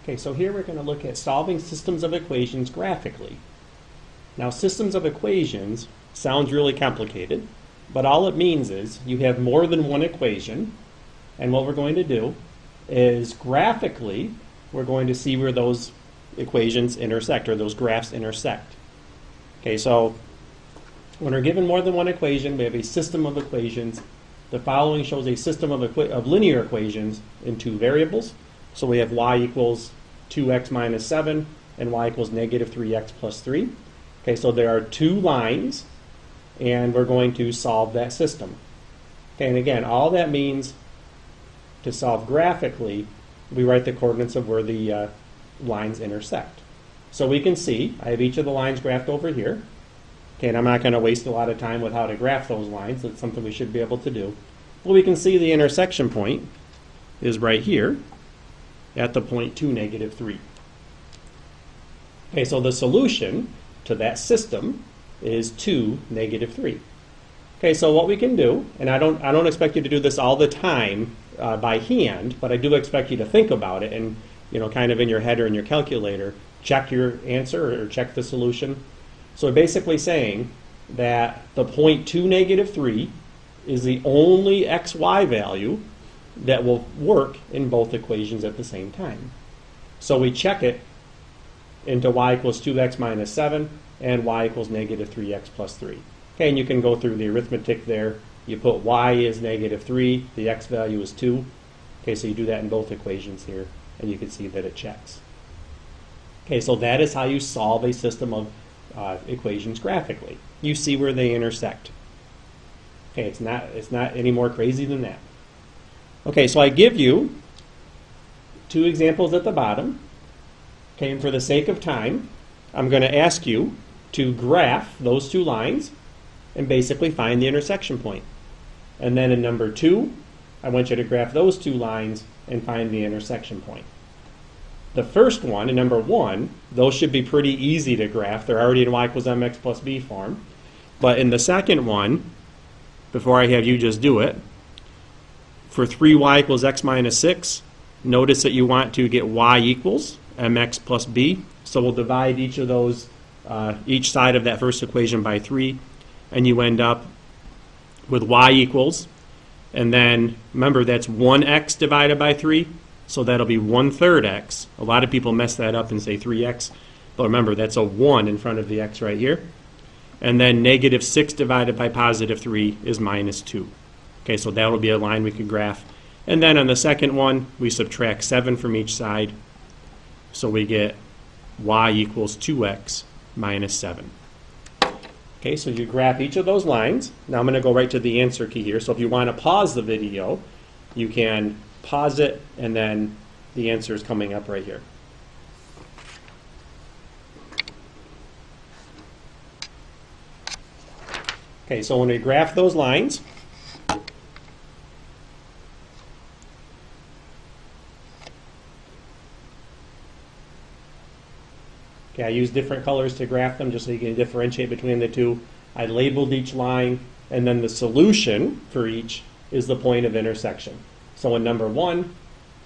Okay, so here we're going to look at solving systems of equations graphically. Now, systems of equations sounds really complicated, but all it means is you have more than one equation, and what we're going to do is graphically we're going to see where those equations intersect, or those graphs intersect. Okay, so when we're given more than one equation, we have a system of equations. The following shows a system of linear equations in two variables. So we have y equals 2x minus 7 and y equals negative 3x plus 3. Okay, so there are two lines, and we're going to solve that system. Okay, and again, all that means to solve graphically, we write the coordinates of where the lines intersect. So we can see, I have each of the lines graphed over here. Okay, and I'm not going to waste a lot of time with how to graph those lines. That's something we should be able to do. But we can see the intersection point is right here at the point 2, negative 3. Okay, so the solution to that system is 2, negative 3. Okay, so what we can do, and I don't expect you to do this all the time by hand, but I do expect you to think about it and, kind of in your head or in your calculator, check your answer or check the solution. So we're basically saying that the point 2, negative 3 is the only xy value that will work in both equations at the same time. So we check it into y equals 2x minus 7 and y equals negative 3x plus 3. Okay, and you can go through the arithmetic there. You put y is negative 3, the x value is 2. Okay, so you do that in both equations here, and you can see that it checks. Okay, so that is how you solve a system of equations graphically. You see where they intersect. Okay, it's not any more crazy than that. Okay, so I give you two examples at the bottom. Okay, and for the sake of time, I'm going to ask you to graph those two lines and basically find the intersection point. And then in number 2, I want you to graph those two lines and find the intersection point. The first one, in number 1, those should be pretty easy to graph. They're already in y equals mx plus b form. But in the second one, before I have you just do it, for 3y equals x minus 6, notice that you want to get y equals mx plus b. So we'll divide each of those, each side of that first equation by 3, and you end up with y equals, and then remember that's 1x divided by 3, so that'll be 1/3 x. A lot of people mess that up and say 3x, but remember that's a 1 in front of the x right here. And then negative 6 divided by positive 3 is minus 2. Okay, so that'll be a line we could graph. And then on the second one, we subtract 7 from each side, so we get y equals 2x minus 7. Okay, so you graph each of those lines. Now I'm going to go right to the answer key here. So if you want to pause the video, you can pause it, and then the answer is coming up right here. Okay, so when we graph those lines, okay, I use different colors to graph them just so you can differentiate between the two. I labeled each line, and then the solution for each is the point of intersection. So in number 1,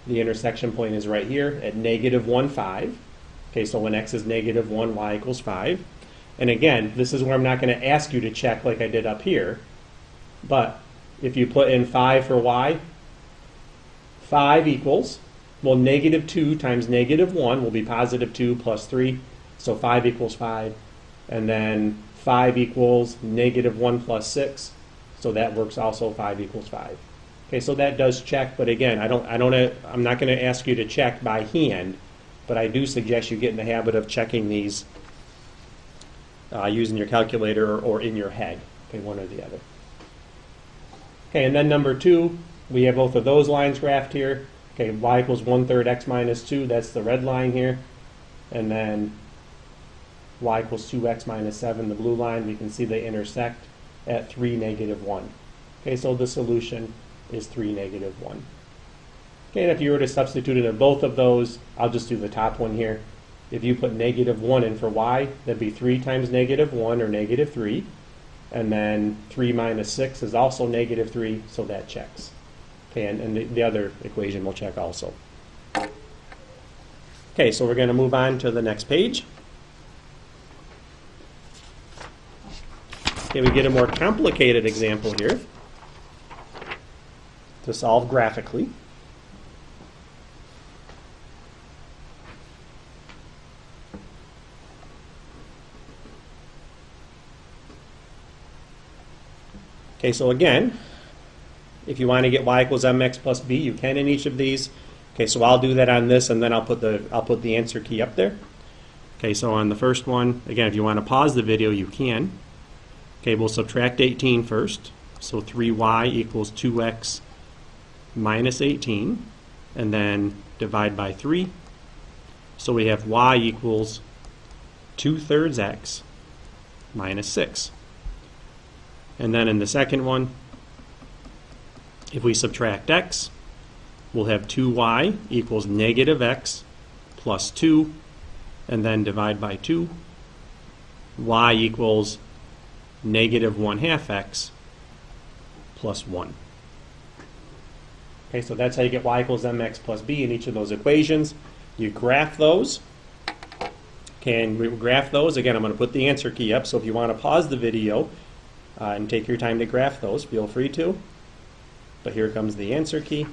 the intersection point is right here at negative 1, 5. Okay, so when x is negative 1, y equals 5. And again, this is where I'm not going to ask you to check like I did up here. But if you put in 5 for y, 5 equals, well, negative 2 times negative 1 will be positive 2 plus 3. So 5 equals 5. And then 5 equals negative 1 plus 6. So that works also, 5 equals 5. Okay, so that does check, but again, I'm not going to ask you to check by hand, but I do suggest you get in the habit of checking these using your calculator or in your head. Okay, one or the other. Okay, and then number 2, we have both of those lines graphed here. Okay, y equals 1/3 x minus 2, that's the red line here. And then y equals 2x minus 7, the blue line. We can see they intersect at 3, negative 1. Okay, so the solution is 3, negative 1. Okay, and if you were to substitute into both of those, I'll just do the top one here. If you put negative 1 in for y, that'd be 3 times negative 1, or negative 3. And then 3 minus 6 is also negative 3, so that checks. Okay, and the other equation will check also. Okay, so we're going to move on to the next page. Okay, we get a more complicated example here to solve graphically. Okay, so again, if you want to get y equals mx plus b, you can in each of these. Okay, so I'll do that on this, and then I'll put the answer key up there. Okay, so on the first one, again, if you want to pause the video, you can. Okay, we'll subtract 18 first. So 3y equals 2x minus 18, and then divide by 3. So we have y equals 2/3 x minus 6. And then in the second one, if we subtract x, we'll have 2y equals negative x plus 2, and then divide by 2. Y equals negative 1/2 x plus 1. Okay, so that's how you get y equals mx plus b in each of those equations. You graph those. Okay, and we graph those. Again, I'm going to put the answer key up, so if you want to pause the video and take your time to graph those, feel free to. But here comes the answer key.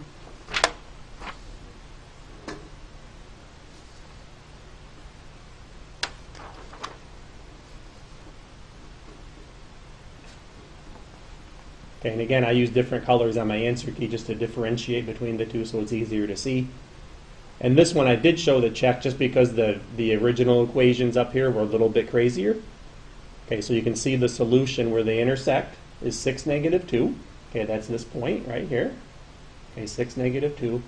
Okay, and again, I use different colors on my answer key just to differentiate between the two so it's easier to see. And this one I did show the check just because the original equations up here were a little bit crazier. Okay, so you can see the solution where they intersect is 6, negative 2. Okay, that's this point right here. Okay, 6, negative 2.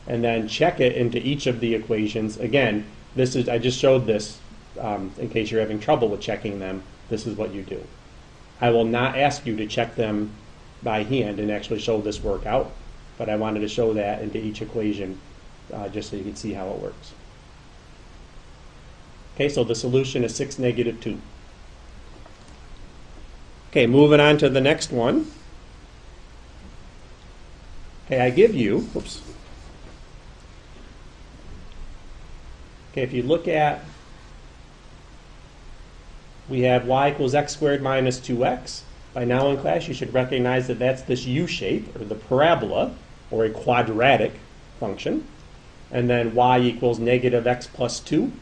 And then check it into each of the equations. Again, this is I just showed this in case you're having trouble with checking them. This is what you do. I will not ask you to check them by hand and actually show this work out, but I wanted to show that into each equation just so you can see how it works. Okay, so the solution is 6, negative 2. Okay, moving on to the next one. Okay, I give you, oops. Okay, if you look at, we have y equals x squared minus 2x. By now in class, you should recognize that that's this u shape, or the parabola, or a quadratic function. And then y equals negative x plus 2.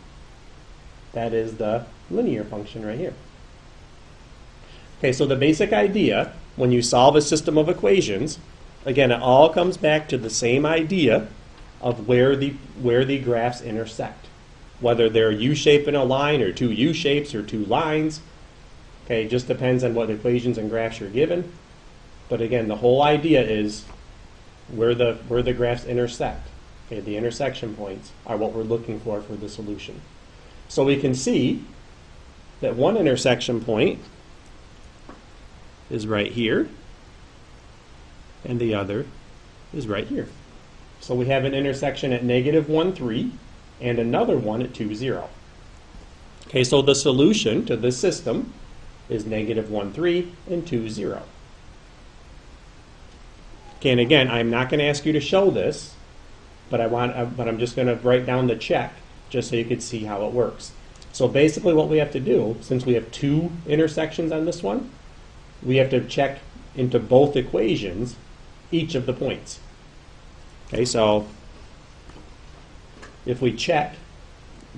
That is the linear function right here. Okay, so the basic idea, when you solve a system of equations, again, it all comes back to the same idea of where the graphs intersect. Whether they're u-shape in a line, or two u-shapes, or two lines. Okay, it just depends on what equations and graphs you're given. But again, the whole idea is where the graphs intersect. Okay, the intersection points are what we're looking for the solution. So we can see that one intersection point is right here, and the other is right here. So we have an intersection at negative 1, 3, and another one at 2, 0. Okay, so the solution to this system is negative 1, 3, and 2, 0. Okay, and again, I'm not going to ask you to show this, but I'm just going to write down the check just so you can see how it works. So basically what we have to do, since we have two intersections on this one, we have to check into both equations each of the points. Okay, so if we check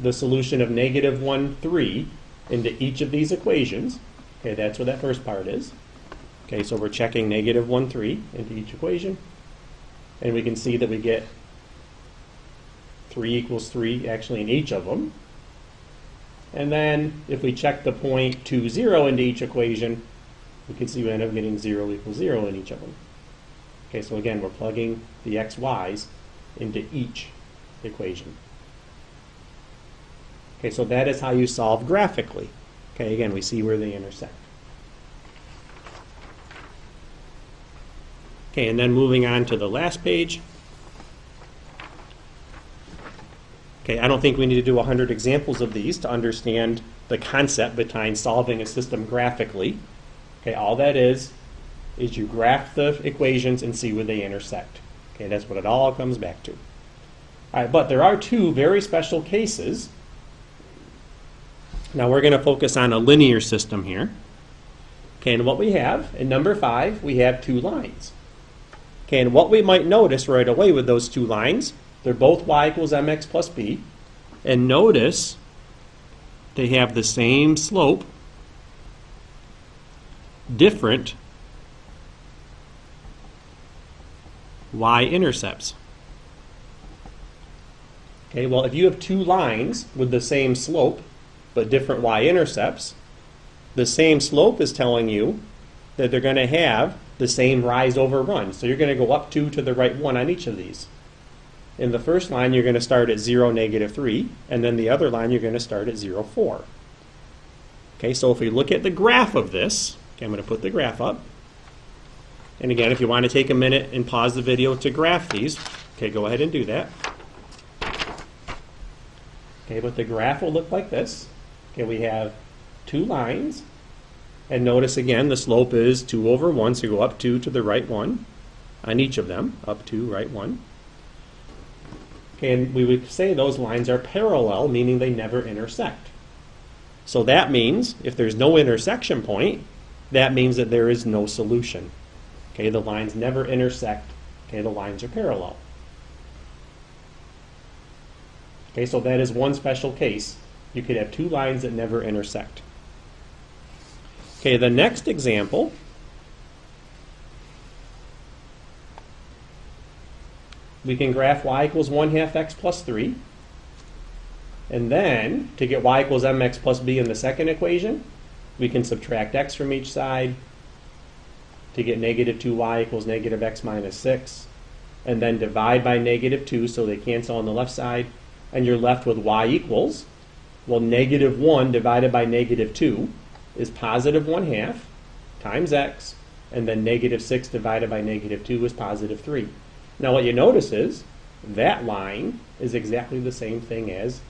the solution of negative 1, 3 into each of these equations, okay, that's where that first part is. Okay, so we're checking negative 1, 3 into each equation, and we can see that we get 3 equals 3 actually in each of them. And then if we check the point 2, 0 into each equation, we can see we end up getting 0 equals 0 in each of them. Okay, so again, we're plugging the x, y's into each equation. Okay, so that is how you solve graphically. Okay, again, we see where they intersect. Okay, and then moving on to the last page. Okay, I don't think we need to do 100 examples of these to understand the concept behind solving a system graphically. Okay, all that is you graph the equations and see where they intersect. Okay, that's what it all comes back to. All right, but there are two very special cases. Now we're going to focus on a linear system here. Okay, and what we have in number 5, we have two lines. Okay, and what we might notice right away with those two lines, they're both y equals mx plus b. And notice they have the same slope, different y-intercepts. Okay, well, if you have two lines with the same slope but different y-intercepts, the same slope is telling you that they're going to have the same rise over run. So you're going to go up 2 to the right 1 on each of these. In the first line, you're going to start at 0, -3, and then the other line, you're going to start at 0, 4. Okay, so if we look at the graph of this, okay, I'm going to put the graph up. And again, if you want to take a minute and pause the video to graph these, okay, go ahead and do that. Okay, but the graph will look like this. Okay, we have two lines, and notice again the slope is 2 over 1, so you go up 2 to the right 1 on each of them, up 2, right 1. Okay, and we would say those lines are parallel, meaning they never intersect. So that means if there's no intersection point, that means that there is no solution. Okay, the lines never intersect. Okay, the lines are parallel. Okay, so that is one special case. You could have two lines that never intersect. Okay, the next example we can graph y equals 1/2 x plus 3. And then, to get y equals mx plus b in the second equation, we can subtract x from each side to get -2y equals -x minus 6. And then divide by -2 so they cancel on the left side. And you're left with y equals, well, -1 divided by -2 is positive 1/2 times x. And then -6 divided by -2 is positive 3. Now what you notice is that line is exactly the same thing as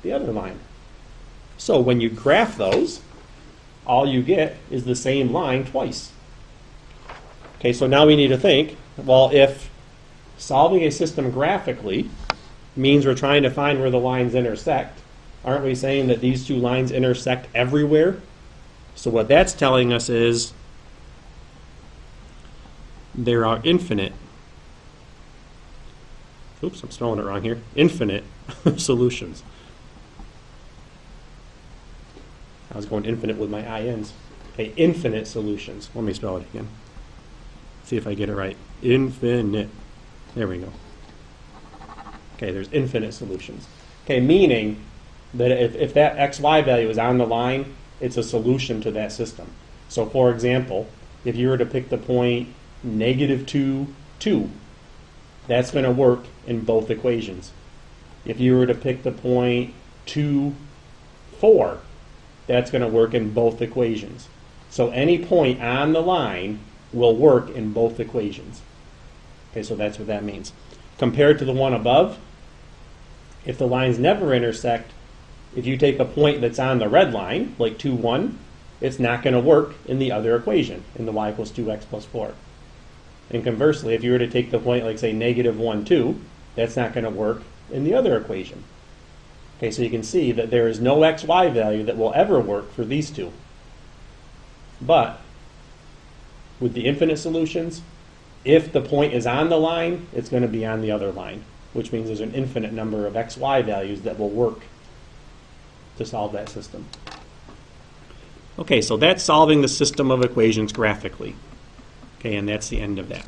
the other line. So when you graph those, all you get is the same line twice. Okay, so now we need to think, well, if solving a system graphically means we're trying to find where the lines intersect, aren't we saying that these two lines intersect everywhere? So what that's telling us is there are infinite, oops, I'm spelling it wrong here, infinite solutions. I was going infinite with my INs. Okay, infinite solutions. Let me spell it again. See if I get it right. Infinite. There we go. Okay, there's infinite solutions. Okay, meaning that if that xy value is on the line, it's a solution to that system. So for example, if you were to pick the point -2, 2, that's going to work in both equations. If you were to pick the point 2, 4, that's going to work in both equations. So any point on the line will work in both equations. Okay, so that's what that means. Compared to the one above, if the lines never intersect, if you take a point that's on the red line, like 2, 1, it's not going to work in the other equation, in the y equals 2x plus 4. And conversely, if you were to take the point, like say -1, 2, that's not going to work in the other equation. Okay, so you can see that there is no xy value that will ever work for these two. But with the infinite solutions, if the point is on the line, it's going to be on the other line, which means there's an infinite number of xy values that will work to solve that system. Okay, so that's solving the system of equations graphically. Okay, and that's the end of that.